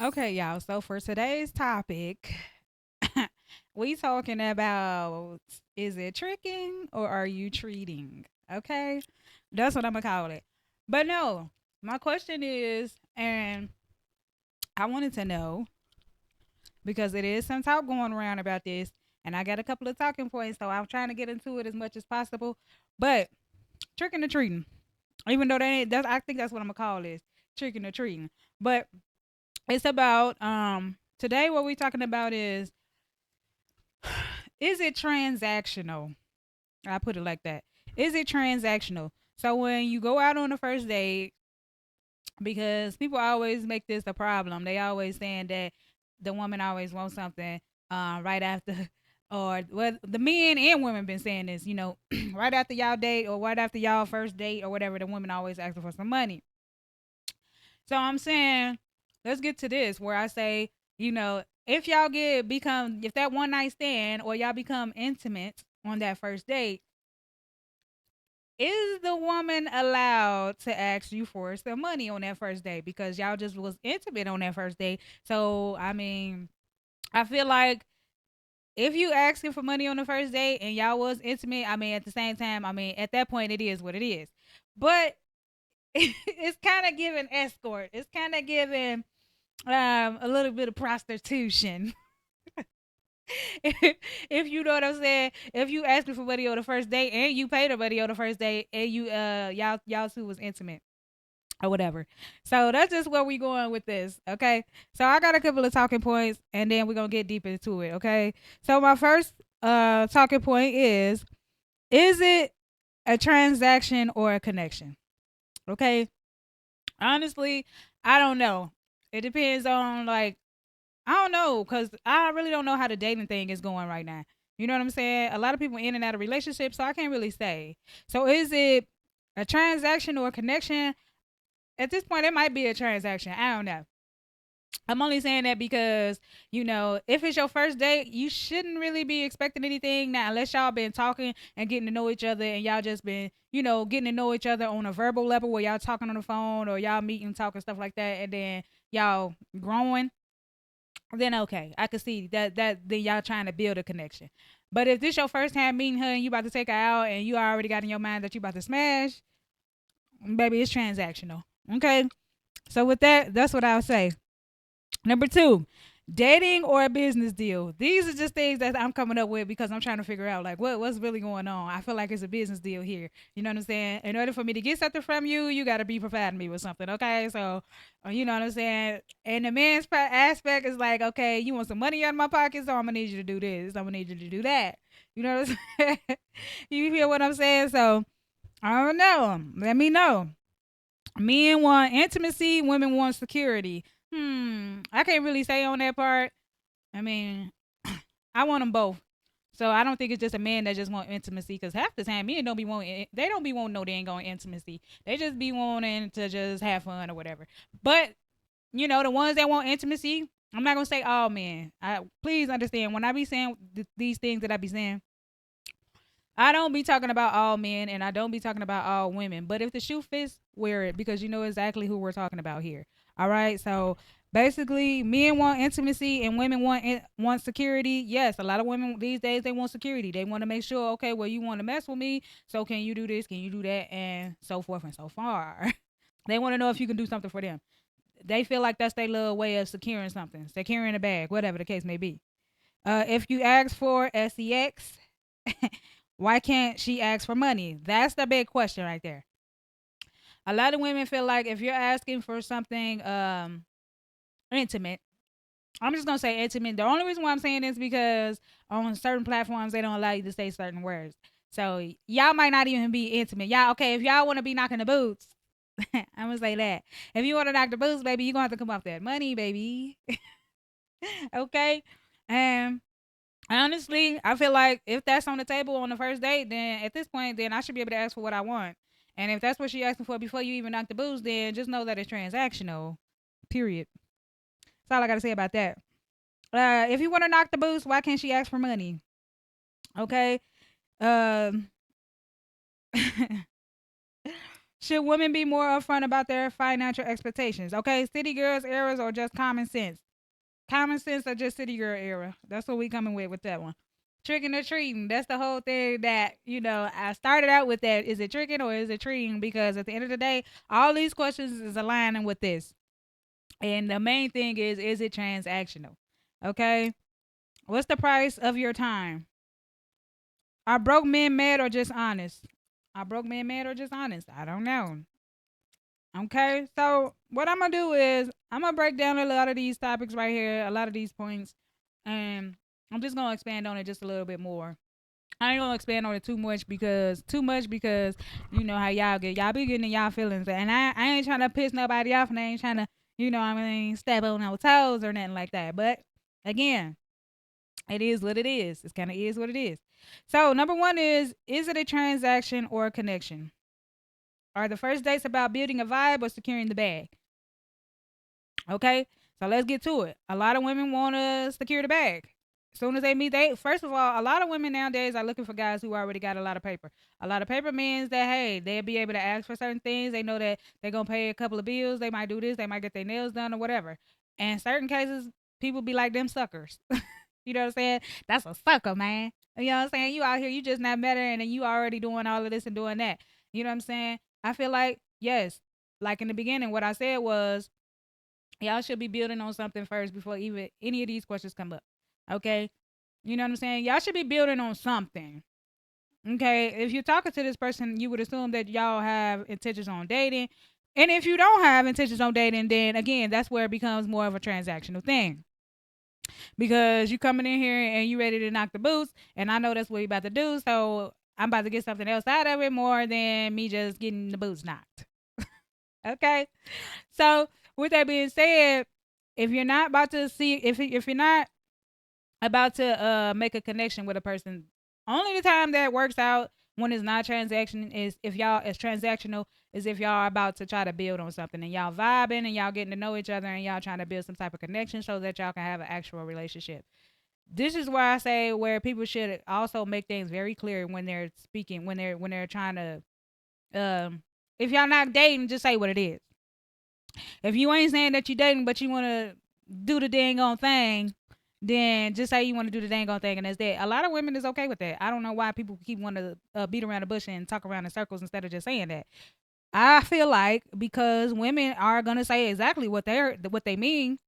Okay, y'all. So for today's topic, we talking about, is it tricking or are you treating? Okay, that's what I'm gonna call it. But no, my question is, and I wanted to know because it is some talk going around about this, and I got a couple of talking points, so I'm trying to get into it as much as possible. But tricking or treating, even though that ain't, that's, I think that's what I'm gonna call this, tricking or treating. But it's about today what we're talking about is it transactional? I put it like that. Is it transactional? So when you go out on the first date, because people always make this a problem, they always saying that the woman always wants something right after, or well, the men and women been saying this, right after y'all date or right after y'all first date or whatever, the women always asking for some money. So I'm saying, let's get to this where I say, if y'all if that one night stand or y'all become intimate on that first date, is the woman allowed to ask you for some money on that first date because y'all just was intimate on that first date? So I mean, I feel like if you asking for money on the first date and y'all was intimate, I mean, at the same time, I mean, at that point, it is what it is. But it's kind of giving escort. It's kind of giving a little bit of prostitution. If you know what I'm saying, if you ask me for money on the first date and you pay the money on the first date and y'all two was intimate or whatever. So that's just where we going with this. Okay. So I got a couple of talking points and then we're gonna get deep into it. Okay. So my first talking point is it a transaction or a connection? Okay. Honestly, I don't know. It depends on, like, I don't know, cause I really don't know how the dating thing is going right now. You know what I'm saying? A lot of people in and out of relationships, so I can't really say. So is it a transaction or a connection? At this point, it might be a transaction. I don't know. I'm only saying that because, if it's your first date, you shouldn't really be expecting anything now unless y'all been talking and getting to know each other and y'all just been, getting to know each other on a verbal level where y'all talking on the phone or y'all meeting, talking, stuff like that, and then y'all growing. Then okay, I could see that then y'all trying to build a connection. But if this your first time meeting her and you about to take her out and you already got in your mind that you about to smash, baby, it's transactional. Okay. So with that, that's what I'll say. Number two, dating or a business deal. These are just things that I'm coming up with because I'm trying to figure out, like, what's really going on. I feel like it's a business deal here. You know what I'm saying? In order for me to get something from you, you got to be providing me with something. Okay, so you know what I'm saying. And the man's aspect is like, okay, you want some money out of my pocket, so I'm gonna need you to do this. I'm gonna need you to do that. You know what I'm saying? You hear what I'm saying? So I don't know. Let me know. Men want intimacy, women want security. I can't really say on that part. I mean, I want them both. So I don't think it's just a man that just want intimacy because half the time men don't be wanting, they don't be wanting no dang on intimacy. They just be wanting to just have fun or whatever. But the ones that want intimacy, I'm not gonna say all men. Please understand when I be saying these things that I be saying, I don't be talking about all men and I don't be talking about all women. But if the shoe fits, wear it because you know exactly who we're talking about here. All right. So basically, men want intimacy and women want security. Yes, a lot of women these days they want security. They want to make sure, okay, well, you want to mess with me, so can you do this? Can you do that? And so forth and so far. They want to know if you can do something for them. They feel like that's their little way of securing something, securing a bag, whatever the case may be. If you ask for sex, why can't she ask for money? That's the big question right there. A lot of women feel like if you're asking for something intimate, I'm just gonna say intimate. The only reason why I'm saying this is because on certain platforms they don't allow you to say certain words. So y'all might not even be intimate. Y'all okay if y'all want to be knocking the boots. I'm gonna say that. If you want to knock the boots, baby, you gonna have to come off that money, baby. Okay. And honestly, I feel like if that's on the table on the first date, then at this point, then I should be able to ask for what I want. And if that's what she asking for before you even knock the boots, then just know that it's transactional. Period. That's all I got to say about that. If you want to knock the boots, why can't she ask for money? Okay. Um, Should women be more upfront about their financial expectations? Okay, city girls eras or just common sense? Common sense or just city girl era? That's what we coming with that one. Tricking or treating? That's the whole thing that I started out with. That is it tricking or is it treating? Because at the end of the day, all these questions is aligning with this, and the main thing is it transactional? Okay, what's the price of your time? Are broke men mad or just honest? Are broke men mad or just honest? I don't know. Okay, so what I'm gonna do is I'm gonna break down a lot of these topics right here, a lot of these points, and I'm just gonna expand on it just a little bit more. I ain't gonna expand on it too much because you know how y'all get, y'all be getting in y'all feelings, and I ain't trying to piss nobody off, and I ain't trying to I mean step on no toes or nothing like that. But again, it is what it is. It kind of is what it is. So number one is it a transaction or a connection? Are the first dates about building a vibe or securing the bag? Okay, so let's get to it. A lot of women want to secure the bag. As soon as they meet, they first of all, a lot of women nowadays are looking for guys who already got a lot of paper. A lot of paper means that hey, they'll be able to ask for certain things. They know that they're gonna pay a couple of bills. They might do this. They might get their nails done or whatever. And certain cases, people be like them suckers. You know what I'm saying? That's a sucker, man. You know what I'm saying? You out here, you just not met her, and then you already doing all of this and doing that. You know what I'm saying? I feel like yes, like in the beginning, what I said was y'all should be building on something first before even any of these questions come up. Okay? You know what I'm saying? Y'all should be building on something. Okay? If you're talking to this person, you would assume that y'all have intentions on dating. And if you don't have intentions on dating, then again, that's where it becomes more of a transactional thing. Because you coming in here and you ready to knock the boots, and I know that's what you about to do, so I'm about to get something else out of it more than me just getting the boots knocked. Okay? So with that being said, if you're not about to see if you're not about to make a connection with a person, only the time that works out when it's not transaction is if y'all is transactional is if y'all are about to try to build on something and y'all vibing and y'all getting to know each other and y'all trying to build some type of connection so that y'all can have an actual relationship. This is where I say where people should also make things very clear when they're speaking when they're trying to if y'all not dating, just say what it is. If you ain't saying that you dating, but you want to do the dang on thing, then just say you want to do the dang on thing, and that's that. A lot of women is okay with that. I don't know why people keep wanting to beat around the bush and talk around in circles instead of just saying that. I feel like because women are gonna say exactly what they mean.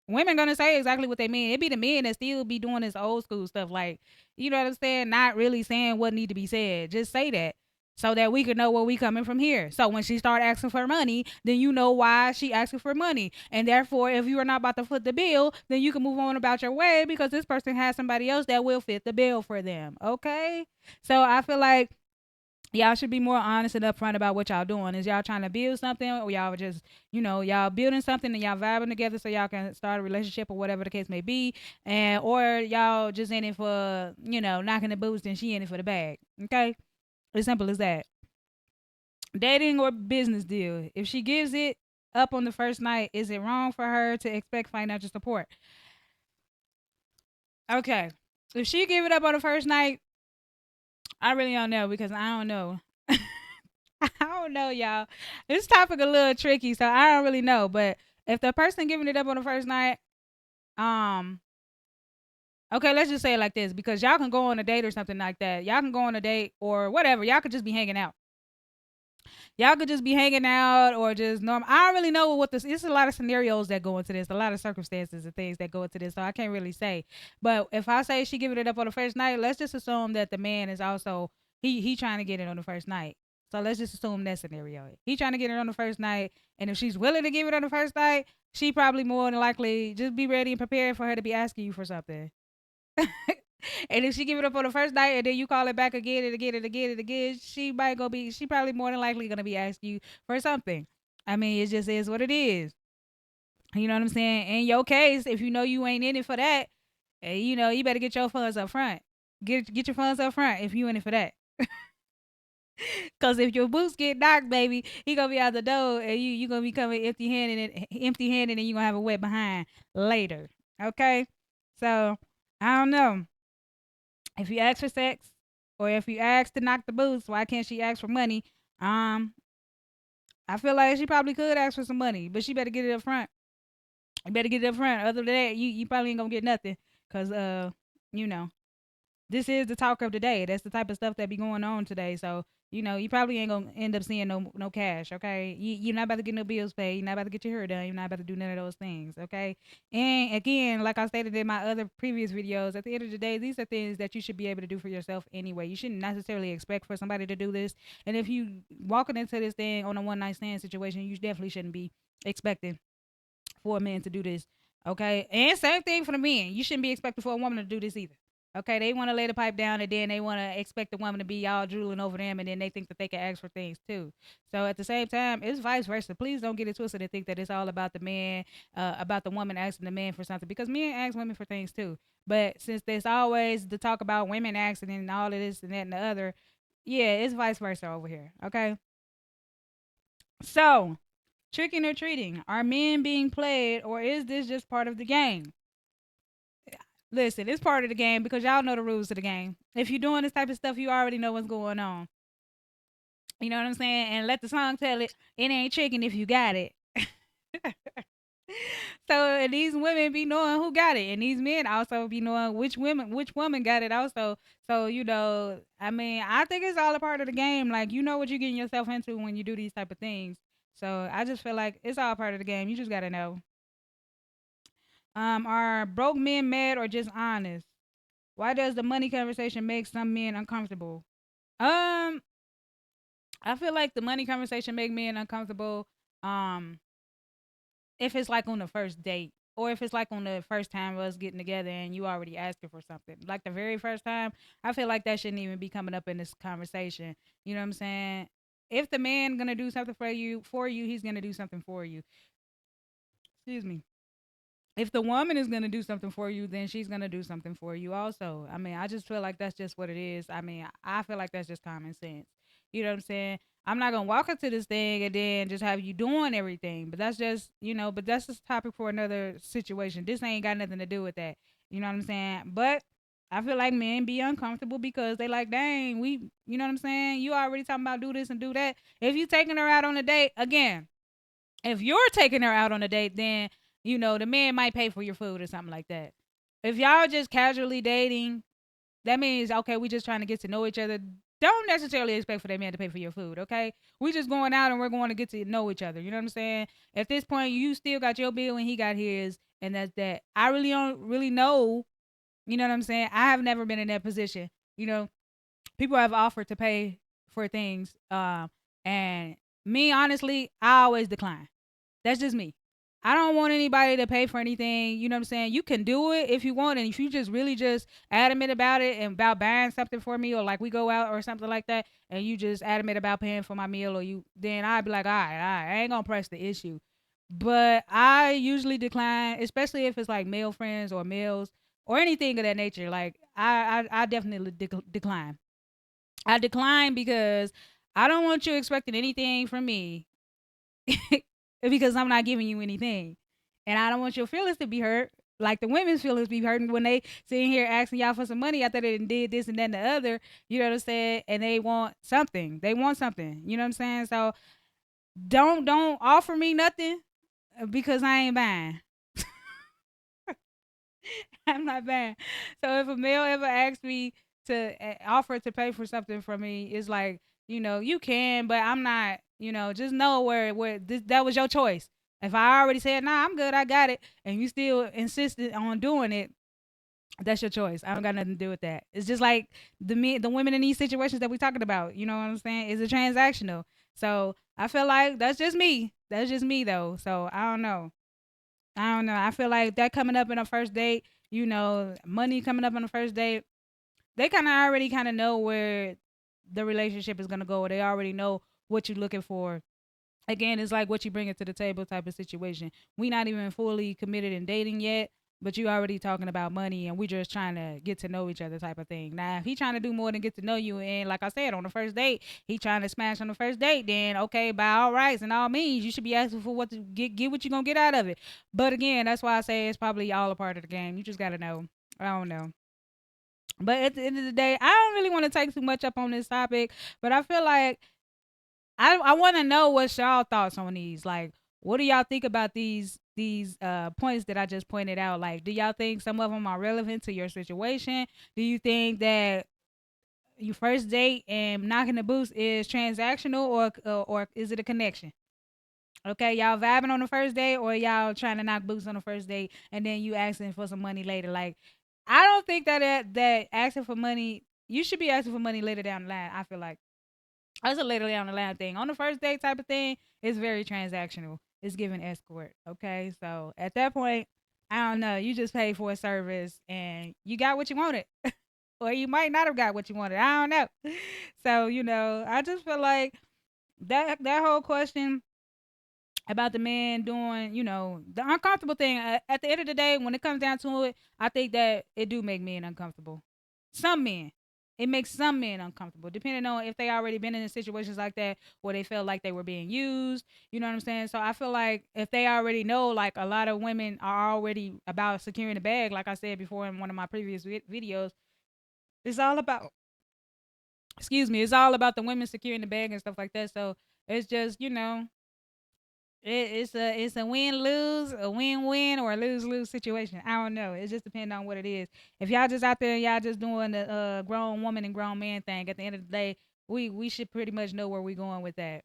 Women gonna say exactly what they mean. It be the men that still be doing this old school stuff, like you know what I'm saying, not really saying what need to be said. Just say that so that we can know where we coming from here. So when she start asking for money, then you know why she asking for money, and therefore, if you are not about to foot the bill, then you can move on about your way because this person has somebody else that will fit the bill for them. Okay, so I feel like y'all should be more honest and upfront about what y'all doing. Is y'all trying to build something, or y'all just, y'all building something and y'all vibing together so y'all can start a relationship or whatever the case may be, and or y'all just in it for, knocking the boots and she in it for the bag. Okay, as simple as that. Dating or business deal. If she gives it up on the first night, is it wrong for her to expect financial support? Okay, if she give it up on the first night, I really don't know because I don't know. I don't know, y'all. This topic a little tricky, so I don't really know. But if the person giving it up on the first night, um, okay, let's just say it like this because y'all can go on a date or something like that. Y'all can go on a date or whatever. Y'all could just be hanging out. Y'all could just be hanging out or just normal. I don't really know what this. It's a lot of scenarios that go into this, a lot of circumstances and things that go into this. So I can't really say. But if I say she giving it up on the first night, let's just assume that the man is also he trying to get it on the first night. So let's just assume that scenario. He trying to get it on the first night, and if she's willing to give it on the first night, she probably more than likely just be ready and prepared for her to be asking you for something. And if she give it up on the first night and then you call it back again and again and again and again, she probably more than likely gonna be asking you for something. I mean, it just is what it is. You know what I'm saying? In your case, if you know you ain't in it for that, you better get your funds up front. Get your funds up front if you in it for that. Cause if your boots get knocked, baby, he gonna be out the door and you gonna be coming empty handed, and you gonna have a wet behind later. Okay, so I don't know. If you ask for sex or if you ask to knock the boots, why can't she ask for money? Um, I feel like she probably could ask for some money, but she better get it up front. You better get it up front. Other than that, you probably ain't gonna get nothing. Cause you know, this is the talk of the day. That's the type of stuff that be going on today. So you probably ain't gonna end up seeing no cash. Okay, you're not about to get no bills paid. You're not about to get your hair done. You're not about to do none of those things. Okay, and again, like I stated in my other previous videos, at the end of the day, these are things that you should be able to do for yourself anyway. You shouldn't necessarily expect for somebody to do this. And if you walking into this thing on a one night stand situation, you definitely shouldn't be expecting for a man to do this. Okay. And same thing for the men. You shouldn't be expecting for a woman to do this either. Okay. They want to lay the pipe down and then they want to expect the woman to be all drooling over them and then they think that they can ask for things too. So at the same time, it's vice versa. Please don't get it twisted and think that it's all about the man, about the woman asking the man for something because men ask women for things too. But since there's always the talk about women asking and all of this and that and the other, yeah, it's vice versa over here. Okay. So, tricking or treating, are men being played or is this just part of the game? Listen, it's part of the game because y'all know the rules of the game. If you're doing this type of stuff, you already know what's going on. You know what I'm saying? And let the song tell it, it ain't tricking if you got it. So and these women be knowing who got it, and these men also be knowing which woman got it also. So I mean, I think it's all a part of the game. Like you know what you're getting yourself into when you do these type of things. So I just feel like it's all part of the game. You just gotta know. Are broke men mad or just honest? Why does the money conversation make some men uncomfortable? Um, I feel like the money conversation make men uncomfortable. Um, if it's like on the first date, or if it's like on the first time of us getting together and you already asking for something, like the very first time, I feel like that shouldn't even be coming up in this conversation. You know what I'm saying? If the man gonna do something for you, he's gonna do something for you. Excuse me. If the woman is gonna do something for you, then she's gonna do something for you also. I mean, I just feel like that's just what it is. I mean, I feel like that's just common sense. You know what I'm saying? I'm not gonna walk into this thing and then just have you doing everything. But that's just but that's just a topic for another situation. This ain't got nothing to do with that. You know what I'm saying? But I feel like men be uncomfortable because they like, dang, you know what I'm saying? You already talking about do this and do that. If you taking her out on a date, again, if you're taking her out on a date, then the man might pay for your food or something like that. If y'all just casually dating, that means okay, we just trying to get to know each other. Don't necessarily expect for that man to pay for your food, okay? We just going out and we're going to get to know each other. You know what I'm saying? At this point, you still got your bill and he got his, and that's that. I really don't really know. You know what I'm saying? I have never been in that position. You know, people have offered to pay for things, and me honestly, I always decline. That's just me. I don't want anybody to pay for anything. You know what I'm saying? You can do it if you want, and if you just really just adamant about it and about buying something for me, or like we go out or something like that, and you just adamant about paying for my meal, or then I'd be like, all right, I ain't gonna press the issue. But I usually decline, especially if it's like male friends or males or anything of that nature. Like I definitely decline. I decline because I don't want you expecting anything from me because I'm not giving you anything. And I don't want your feelings to be hurt. Like the women's feelings be hurting when they sitting here asking y'all for some money after they did this and then the other, you know what I'm saying? And they want something. They want something. You know what I'm saying? So don't offer me nothing because I ain't buying. I'm not buying. So if a male ever asks me to offer to pay for something for me, it's like, you can, but I'm not, just know where that was your choice. If I already said, nah, I'm good, I got it, and you still insisted on doing it, that's your choice. I don't got nothing to do with that. It's just like the women in these situations that we talking about. You know what I'm saying? It's a transactional. So I feel like that's just me. That's just me though. So I don't know. I don't know. I feel like that coming up in a first date, money coming up on the first date, they kind of already kind of know where the relationship is gonna go. Or they already know what you're looking for. Again, it's like what you bring it to the table type of situation. We not even fully committed in dating yet, but you already talking about money and we just trying to get to know each other type of thing. Now, if he trying to do more than get to know you, and like I said, on the first date, he trying to smash on the first date, then okay, by all rights and all means, you should be asking for what to get what you gonna get out of it. But again, that's why I say it's probably all a part of the game. You just gotta know. I don't know. But at the end of the day, I don't really want to take too much up on this topic, but I feel like I want to know what's y'all thoughts on these. Like, what do y'all think about these points that I just pointed out? Like, do y'all think some of them are relevant to your situation? Do you think that your first date and knocking the boots is transactional, or is it a connection? Okay, y'all vibing on the first date, or y'all trying to knock boots on the first date, and then you asking for some money later. Like, I don't think that asking for money, you should be asking for money later down the line. I feel like that's a later down the line thing. On the first date type of thing, it's very transactional. It's giving escort. Okay, so at that point, I don't know. You just paid for a service and you got what you wanted, or you might not have got what you wanted. I don't know. So I just feel like that whole question about the man doing, the uncomfortable thing. At the end of the day, when it comes down to it, I think that it do make men uncomfortable. Some men, it makes some men uncomfortable, depending on if they already been in situations like that where they felt like they were being used. You know what I'm saying? So I feel like if they already know, like a lot of women are already about securing the bag, like I said before in one of my previous videos, it's all about. Excuse me, it's all about the women securing the bag and stuff like that. So it's just it's a win lose, a win win, or a lose lose situation. I don't know. It just depends on what it is. If y'all just out there and y'all just doing the grown woman and grown man thing, at the end of the day, we should pretty much know where we going with that.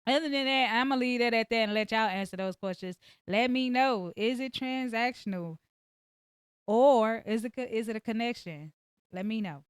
Other than that, I'm gonna leave that at that and let y'all answer those questions. Let me know: is it transactional, or is it a connection? Let me know.